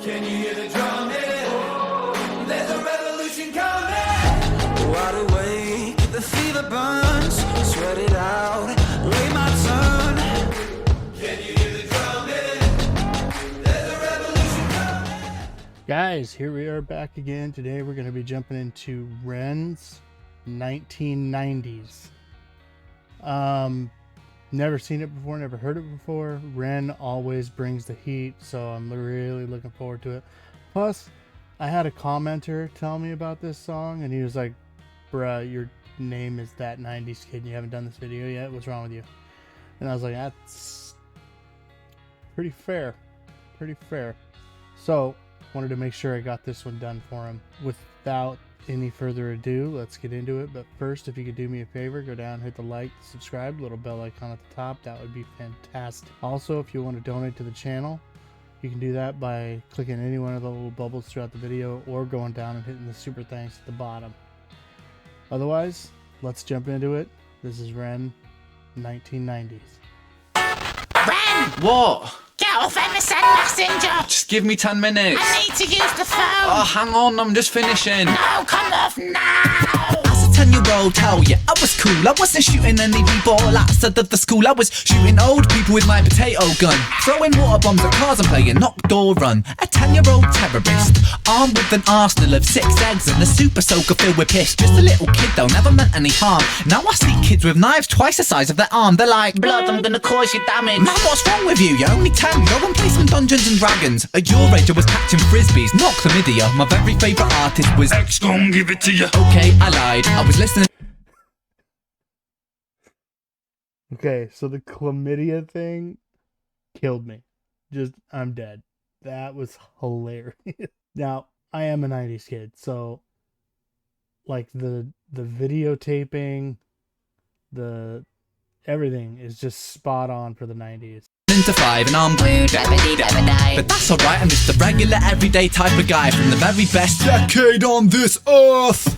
Can you hear the drumming? There's a revolution coming. Wide awake, the fever burns. Sweat it out, wait my turn. Can you hear the drumming? There's a revolution coming. Guys, here we are back again. Today we're going to be jumping into Ren's 1990s. Never seen it before, never heard it before. Ren always brings the heat, so I'm really looking forward to it. Plus, I had a commenter tell me about this song, and he was like, bruh, your name is That 90s Kid, and you haven't done this video yet? What's wrong with you? And I was like, that's pretty fair. Pretty fair. So, wanted to make sure I got this one done for him. Without any further ado, let's get into it. But first, if you could do me a favor, go down, hit the like, subscribe, little bell icon at the top. That would be fantastic. Also, if you want to donate to the channel, you can do that by clicking any one of the little bubbles throughout the video or going down and hitting the super thanks at the bottom. Otherwise, let's jump into it. This is Ren 1990s. Ren! What? Get off MSN Messenger! Just give me 10 minutes. I need to use the phone! Oh, hang on, I'm just finishing. No, come off now! As a 10-year-old, tell ya, I was cool. I wasn't shooting any people outside of the school. I was shooting old people with my potato gun, throwing water bombs at cars and playing knock door run. A 10-year-old terrorist, armed with an arsenal of 6 eggs and a super soaker filled with piss. Just a little kid though, never meant any harm. Now I see kids with knives twice the size of their arm. They're like, blood, I'm gonna cause you damage. Man, what's wrong with you? You're only 10. Go and play some Dungeons and Dragons. At your age I was catching frisbees, not chlamydia. My very favourite artist was X gon' give it to you. Okay, I lied. I was listening. Okay, so the chlamydia thing killed me. I'm dead. That was hilarious. Now, I am a 90s kid, so like the videotaping, everything is just spot on for the 90s. To 5 and I'm blue, but that's alright. I'm just a regular everyday type of guy from the very best decade on this earth.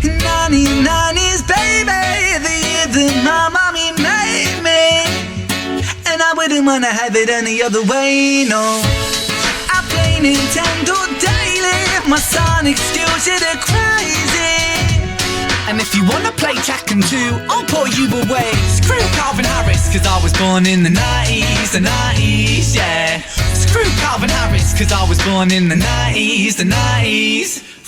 1990s, baby, the year that my mommy made me, and I wouldn't wanna have it any other way, no. I play Nintendo daily, my Sonic skills are crazy. And if you wanna play Tekken 2, I'll put you away. Screw Calvin Harris, cause I was born in the 90s, yeah. Screw Calvin Harris, cause I was born in the 90s.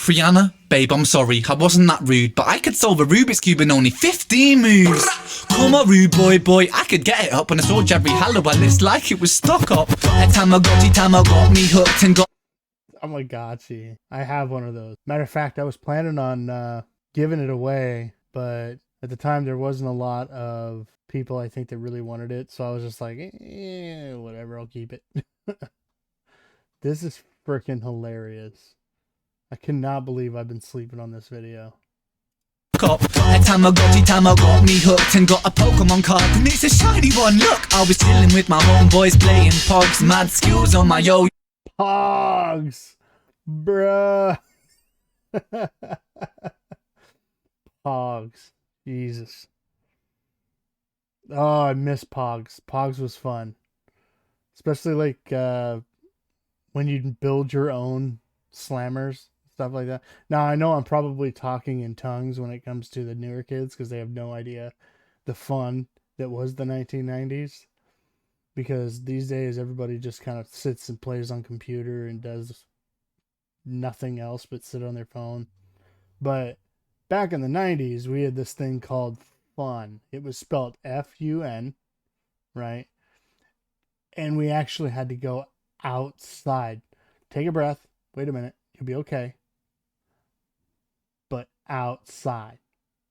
Rihanna, babe, I'm sorry, I wasn't that rude, but I could solve a Rubik's Cube in only 15 moves. Come on, rude boy, I could get it up. When I saw Jerry Halliwell, it's like it was stuck up. That Tamagotchi got me hooked and got... Oh my god, gee. I have one of those. Matter of fact, I was planning on giving it away, but at the time there wasn't a lot of people I think that really wanted it, so I was just like, whatever, I'll keep it. This is freaking hilarious. I cannot believe I've been sleeping on this video. That Tamagotchi got me hooked and got a Pokemon card, and it's a shiny one. Look, I was chilling with my homeboys playing Pogs, mad skills on my yo. Pogs, bruh. Pogs, Jesus. Oh, I miss Pogs. Pogs was fun, especially like when you build your own slammers, stuff like that. Now I know I'm probably talking in tongues when it comes to the newer kids because they have no idea the fun that was the 1990s, because these days everybody just kind of sits and plays on computer and does nothing else but sit on their phone. But back in the 90s, we had this thing called fun. It was spelled F-U-N, right? And we actually had to go outside. Take a breath. Wait a minute. You'll be okay. But outside.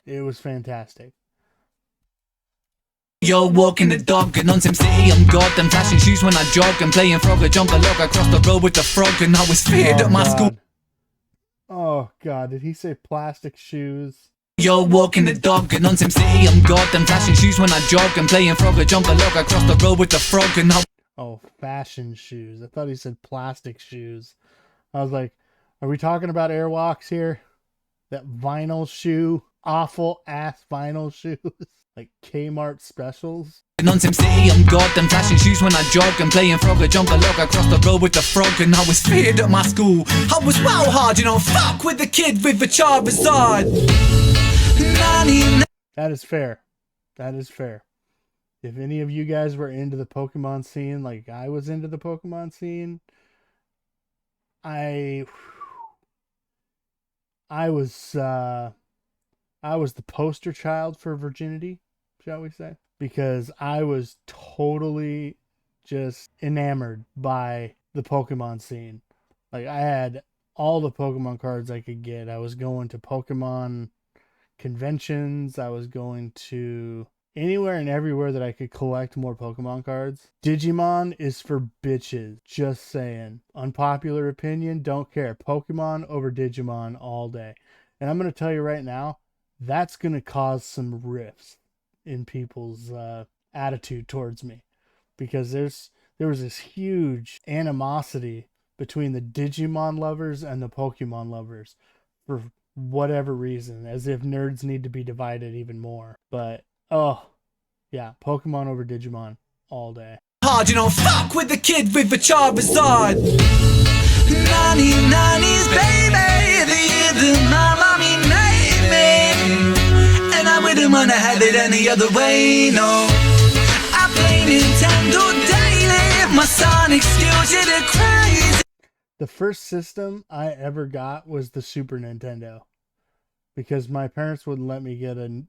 It was fantastic. Yo, walking the dog and on Sim City, I'm God. I'm flashing shoes when I jog and playing Frogger, jump a log across the road with the frog, and I was feared at my school. Oh god, did he say plastic shoes? Yo, walking the dog and on Sim City, I'm God. I'm flashing shoes when I jog and playing Frogger, jump a log across the road with the frog, and I... Oh, fashion shoes. I thought he said plastic shoes. I was like, are we talking about Airwalks here? That vinyl shoe? Awful ass vinyl shoes? like Kmart specials. On Sim City, I'm God, them flashing shoes when I jog and playing Frogger, jump a log across the road with the frog, and I was feared at my school. I was well hard, you know, fuck with the kid with the Charizard. That is fair. That is fair. If any of you guys were into the Pokemon scene like I was into the Pokemon scene, I was the poster child for virginity, shall we say? Because I was totally just enamored by the Pokemon scene. Like, I had all the Pokemon cards I could get. I was going to Pokemon conventions. I was going to anywhere and everywhere that I could collect more Pokemon cards. Digimon is for bitches. Just saying. Unpopular opinion, don't care. Pokemon over Digimon all day. And I'm going to tell you right now, that's going to cause some rifts in people's attitude towards me, because there was this huge animosity between the Digimon lovers and the Pokemon lovers for whatever reason, as if nerds need to be divided even more. But oh yeah, Pokemon over Digimon all day. Hard, you know, fuck with the kid with the Charizard. 1990's, baby, the year that my mommy made me, and I wouldn't wanna have it any other way, no. I play Nintendo daily, my sonic skills are the crazy. The first system I ever got was the Super Nintendo, because my parents wouldn't let me get a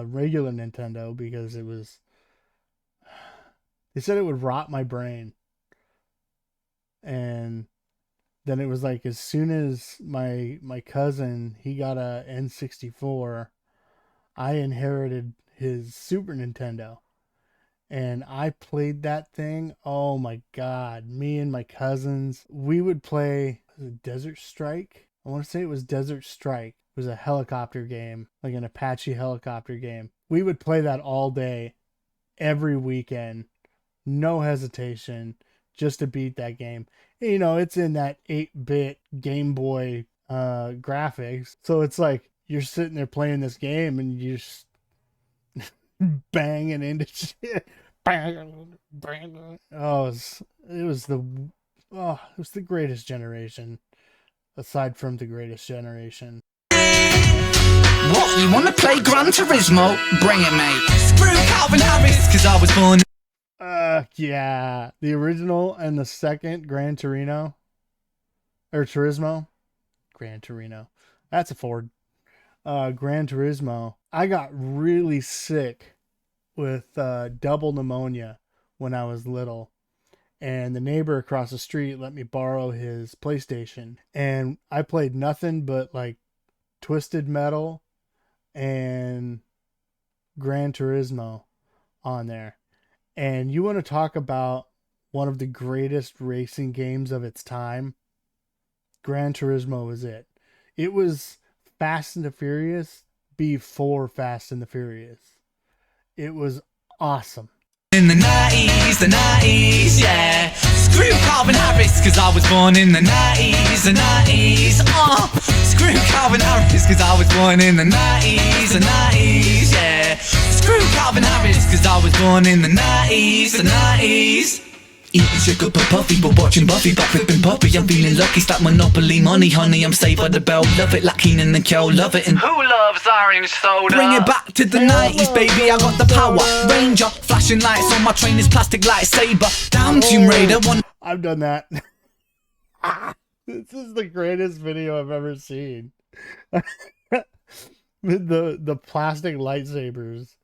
regular Nintendo because they said it would rot my brain. And then it was like, as soon as my cousin, he got a N64, I inherited his Super Nintendo. And I played that thing. Oh my God. Me and my cousins, we would play Desert Strike. I want to say it was Desert Strike. It was a helicopter game, like an Apache helicopter game. We would play that all day, every weekend, no hesitation, just to beat that game. You know, it's in that 8-bit Game Boy graphics. So it's like you're sitting there playing this game and you just banging into shit. Oh, it was the greatest generation, aside from the greatest generation. What, you wanna play Gran Turismo? Bring it, mate. Screw Calvin Harris, cause I was born. Yeah, the original and the second Gran Torino, or Turismo, Gran Torino. That's a Ford. Gran Turismo. I got really sick with double pneumonia when I was little, and the neighbor across the street let me borrow his PlayStation, and I played nothing but like Twisted Metal and Gran Turismo on there. And you want to talk about one of the greatest racing games of its time? Gran Turismo was it. It was Fast and the Furious before Fast and the Furious. It was awesome. In the 90s, yeah. Screw Calvin Harris, cause I was born in the 90s. Screw Calvin Harris, cause I was born in the 90s, yeah. Screw Calvin Harris, cause I was born in the 90s. Eating sugar but puffy, but watching Buffy, but flipping puppy. I'm feeling lucky, stack Monopoly money, honey. I'm saved by the bell, love it like Keenan and Kel, love it. And Who loves orange soda? bring it back to the 90s, baby. I got the power Ranger, flashing lights on my train is plastic lightsaber. Damn Tomb Raider, one. I've done that. This is the greatest video I've ever seen. With the plastic lightsabers.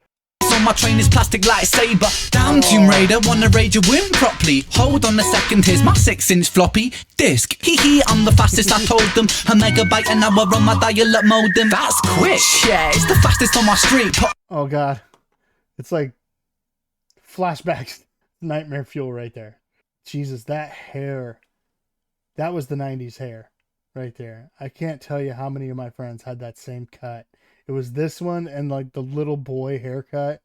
On my train is plastic lightsaber. Damn Tomb Raider, wanna raid your win properly. Hold on a second, here's my 6-inch floppy disk. Hee, I'm the fastest, I told them. A megabyte an hour on my dial-up modem. That's quick, yeah, it's the fastest on my street. Oh God, it's like flashbacks, nightmare fuel right there. Jesus, that hair, that was the 90s hair right there. I can't tell you how many of my friends had that same cut. It was this one and like the little boy haircut,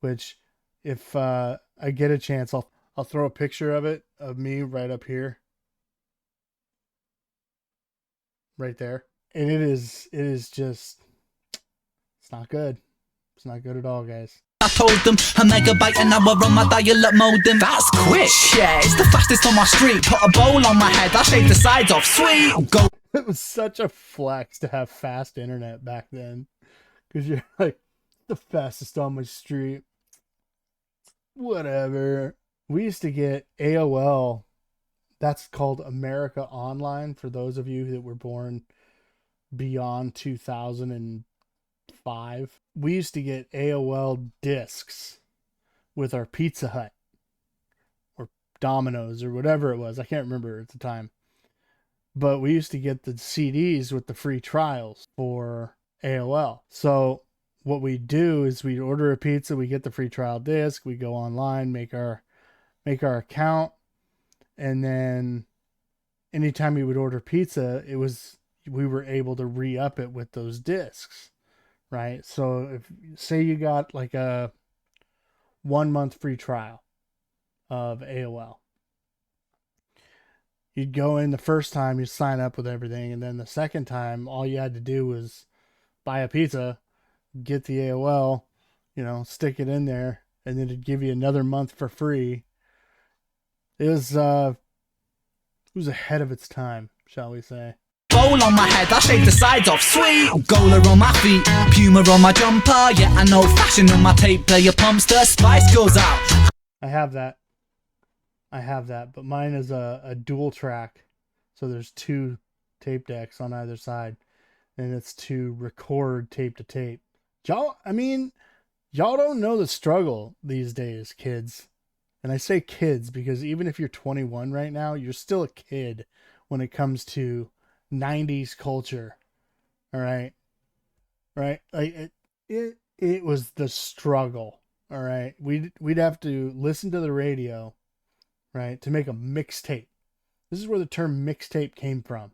which if I get a chance, I'll throw a picture of it, of me right up here. Right there. And it is just, it's not good. It's not good at all, guys. I told them a megabyte an hour on my dial-up modem. That's quick. Yeah, it's the fastest on my street. Put a bowl on my head, I'll shave the sides off. Sweet. Go. It was such a flex to have fast internet back then. Because you're like, the fastest on my street. Whatever. We used to get AOL. That's called America Online for those of you that were born beyond 2005. We used to get AOL discs with our Pizza Hut or Domino's or whatever it was. I can't remember at the time. But we used to get the CDs with the free trials for AOL. So what we do is we'd order a pizza, we get the free trial disc, we go online, make our account, and then anytime we would order pizza, we were able to re-up it with those discs. Right? So if say you got like a 1 month free trial of AOL, you'd go in the first time, you sign up with everything, and then the second time all you had to do was buy a pizza, get the AOL, stick it in there, and then it'd give you another month for free. It was ahead of its time, shall we say. Bowl on my head, I'll shave the sides off. Sweet. Gola on my feet, Puma on my jumper. Yeah, I know fashion on my tape player pumps. The spice goes out. I have that, but mine is a dual track. So there's 2 tape decks on either side, and it's to record tape to tape. Y'all don't know the struggle these days, kids. And I say kids because even if you're 21 right now, you're still a kid when it comes to 90s culture. All right. Like it was the struggle. All right. We'd have to listen to the radio, right, to make a mixtape. This is where the term mixtape came from.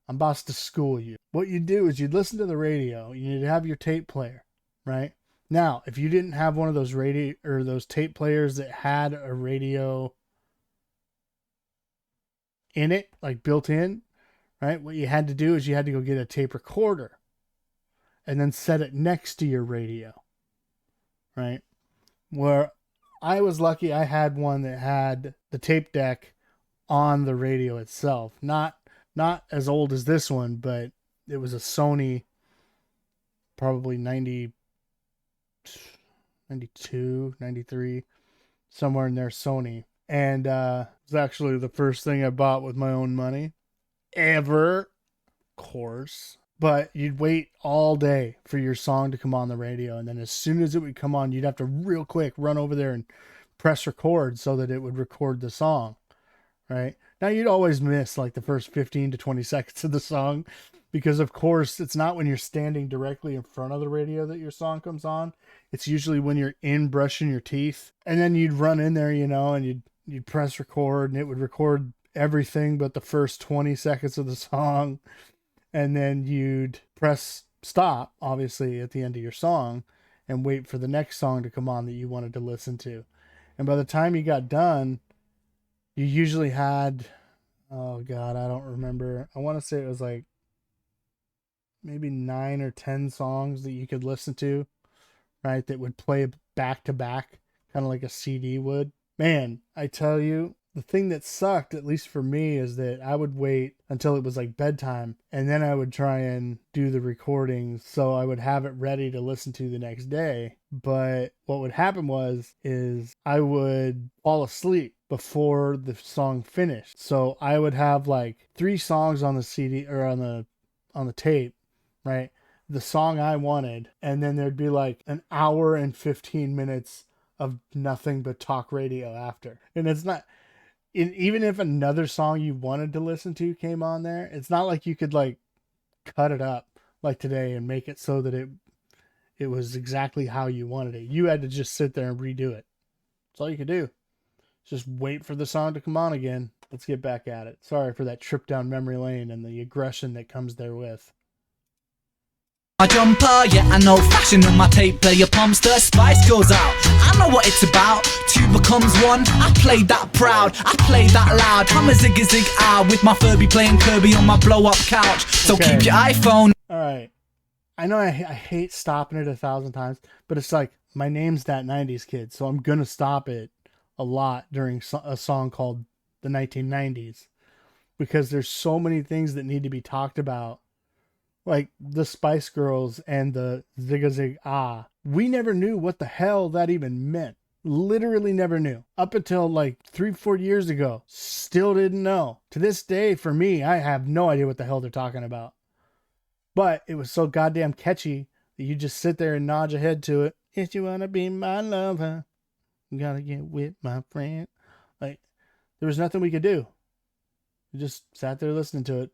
I'm about to school you. What you do is you'd listen to the radio, you'd have your tape player, right? Now, if you didn't have one of those radio or those tape players that had a radio in it, like built in, right? What you had to do is you had to go get a tape recorder and then set it next to your radio, right? Where I was lucky, I had one that had the tape deck on the radio itself. Not as old as this one, but it was a Sony, probably 92, 93, somewhere in there, Sony. And it was actually the first thing I bought with my own money ever, of course. But you'd wait all day for your song to come on the radio, and then as soon as it would come on, you'd have to real quick run over there and press record so that it would record the song, right? Now, you'd always miss like the first 15 to 20 seconds of the song because, of course, it's not when you're standing directly in front of the radio that your song comes on. It's usually when you're in brushing your teeth, and then you'd run in there, and you'd press record, and it would record everything but the first 20 seconds of the song. And then you'd press stop, obviously, at the end of your song and wait for the next song to come on that you wanted to listen to. And by the time you got done, you usually had, oh God, I don't remember. I want to say it was like maybe 9 or 10 songs that you could listen to, right? That would play back to back, kind of like a CD would. Man, I tell you, the thing that sucked, at least for me, is that I would wait until it was like bedtime, and then I would try and do the recordings so I would have it ready to listen to the next day. But what would happen is I would fall asleep before the song finished. So I would have like 3 songs on the CD or on the tape, right? The song I wanted, and then there'd be like an hour and 15 minutes of nothing but talk radio after. And it's not, even if another song you wanted to listen to came on there, it's not like you could like cut it up like today and make it so that it was exactly how you wanted it. You had to just sit there and redo it. That's all you could do. Just wait for the song to come on again. Let's get back at it. Sorry for that trip down memory lane and the aggression that comes therewith. My jumper, yeah, I know fashion on my tape player pumps. The spice goes out. I know what it's about. 2 becomes 1. I play that proud. I play that loud. I'm a zig out with my Furby playing Kirby on my blow up couch. So Okay. keep your iPhone. All right. I know I hate stopping it 1,000 times, but it's like, my name's that 90s kid, so I'm going to stop it a lot during a song called the 1990s, because there's so many things that need to be talked about, like the Spice Girls and the Zigga Zig Ah. We never knew what the hell that even meant. Literally never knew. Up until like 3-4 years ago, still didn't know. To this day, for me, I have no idea what the hell they're talking about. But it was so goddamn catchy that you just sit there and nod your head to it. If you want to be my lover, you gotta get with my friend. Like, there was nothing we could do. We just sat there listening to it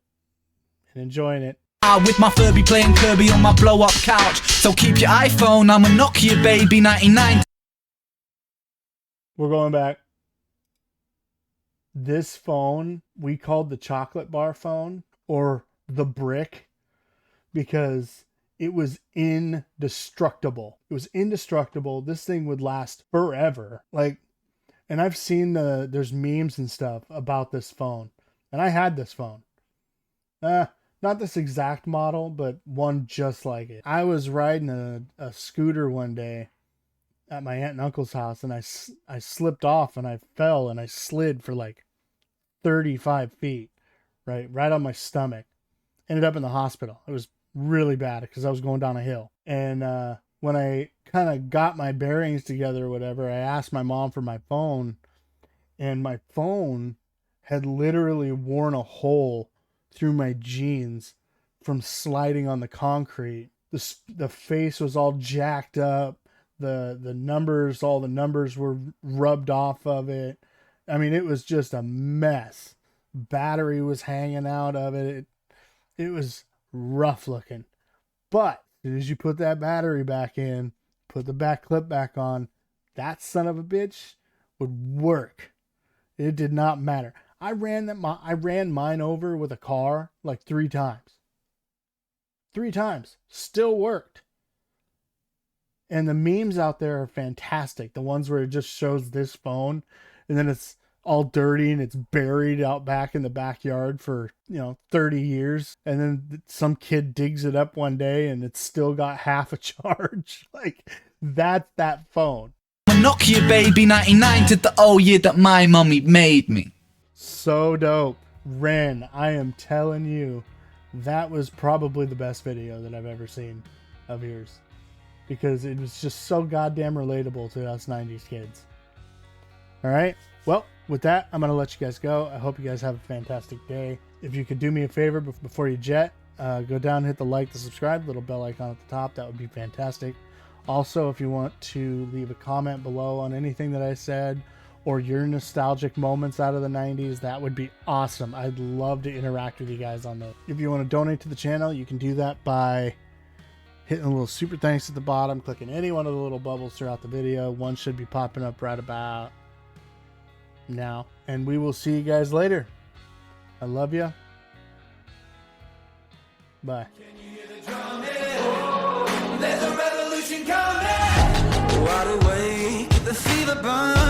and enjoying it. With my Furby playing Kirby on my blow-up couch. So keep your iPhone, I'm a Nokia baby, 99. We're going back. This phone, we called the chocolate bar phone, or the brick, because it was indestructible. It was indestructible. This thing would last forever. Like, and I've seen there's memes and stuff about this phone. And I had this phone. Not this exact model, but one just like it. I was riding a scooter one day at my aunt and uncle's house, and I slipped off and I fell and I slid for like 35 feet, right on my stomach. Ended up in the hospital. It was really bad because I was going down a hill. And when I kind of got my bearings together or whatever, I asked my mom for my phone, and my phone had literally worn a hole through my jeans from sliding on the concrete. The face was all jacked up. All the numbers were rubbed off of it. I mean, it was just a mess. Battery was hanging out of it. It was rough looking. But as soon as you put that battery back in, put the back clip back on, that son of a bitch would work. It did not matter. I ran mine over with a car like 3 times. 3 times. Still worked. And the memes out there are fantastic. The ones where it just shows this phone and then it's all dirty and it's buried out back in the backyard for, 30 years. And then some kid digs it up one day and it's still got half a charge. Like, that's that phone. Nokia baby, 99 to the old year that my mommy made me. So dope. Ren, I am telling you, that was probably the best video that I've ever seen of yours. Because it was just so goddamn relatable to us 90s kids. Alright, well, with that, I'm going to let you guys go. I hope you guys have a fantastic day. If you could do me a favor before you jet, go down and hit the like, the subscribe, little bell icon at the top. That would be fantastic. Also, if you want to leave a comment below on anything that I said, or your nostalgic moments out of the 90s, that would be awesome. I'd love to interact with you guys on those. If you want to donate to the channel, you can do that by hitting a little super thanks at the bottom, clicking any one of the little bubbles throughout the video. One should be popping up right about now. And we will see you guys later. I love you. Bye. There's a revolution coming. Wide awake, the fever burns.